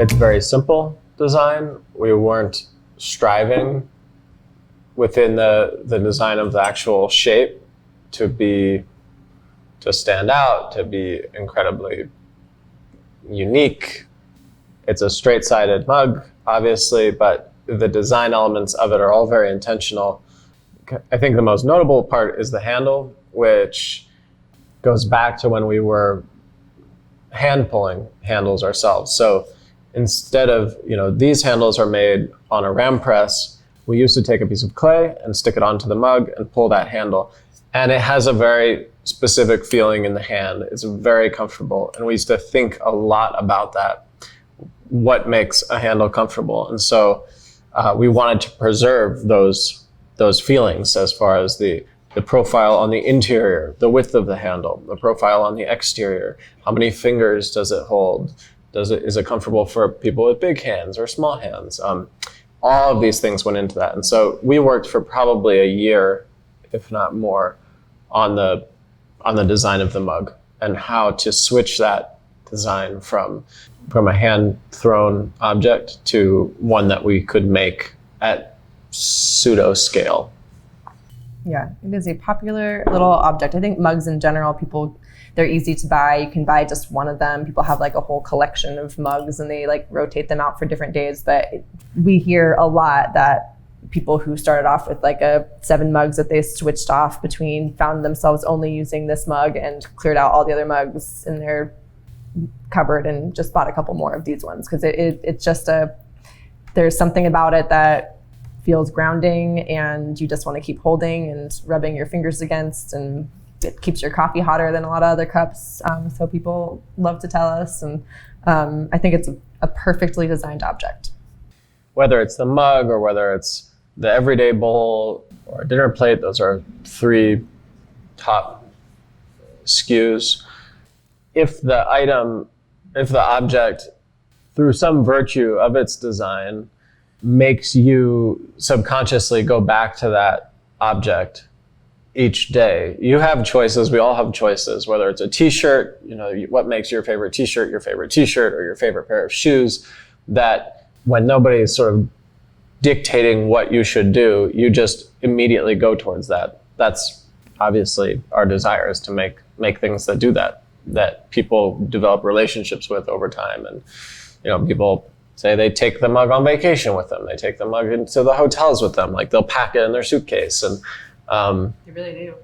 it's very simple design. We weren't striving within the design of the actual shape to stand out, to be incredibly unique. It's a straight-sided mug, obviously, but the design elements of it are all very intentional. I think the most notable part is the handle, which goes back to when we were hand pulling handles ourselves. So instead of, these handles are made on a ram press, we used to take a piece of clay and stick it onto the mug and pull that handle. And it has a very specific feeling in the hand. It's very comfortable. And we used to think a lot about that. What makes a handle comfortable? And so we wanted to preserve those feelings as far as the profile on the interior, the width of the handle, the profile on the exterior, how many fingers does it hold? Is it comfortable for people with big hands or small hands? All of these things went into that. And so we worked for probably a year, if not more, on the design of the mug and how to switch that design from a hand-thrown object to one that we could make at pseudo scale. Yeah, it is a popular little object. I think mugs in general, they're easy to buy. You can buy just one of them. People have like a whole collection of mugs and they like rotate them out for different days. But we hear a lot that people who started off with like 7 mugs that they switched off between found themselves only using this mug and cleared out all the other mugs in their cupboard and just bought a couple more of these ones. Because it's just there's something about it that feels grounding and you just want to keep holding and rubbing your fingers against, and it keeps your coffee hotter than a lot of other cups. So people love to tell us, and I think it's a perfectly designed object. Whether it's the mug or whether it's the everyday bowl or a dinner plate, those are 3 top SKUs. If the object, through some virtue of its design, makes you subconsciously go back to that object each day. You have choices. We all have choices, whether it's a t-shirt, what makes your favorite t-shirt, or your favorite pair of shoes, that when nobody is sort of dictating what you should do, you just immediately go towards that. That's obviously our desire, is to make things that do that people develop relationships with over time. And, people say they take the mug on vacation with them. They take the mug into the hotels with them. Like they'll pack it in their suitcase. And they really do.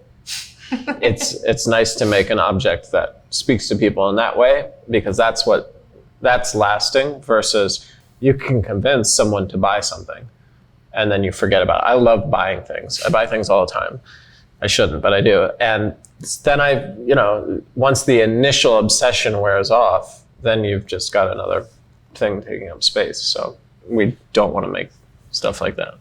it's nice to make an object that speaks to people in that way, because that's lasting, versus you can convince someone to buy something and then you forget about it. I love buying things. I buy things all the time. I shouldn't, but I do. And then once the initial obsession wears off, then you've just got another thing taking up space. So we don't want to make stuff like that.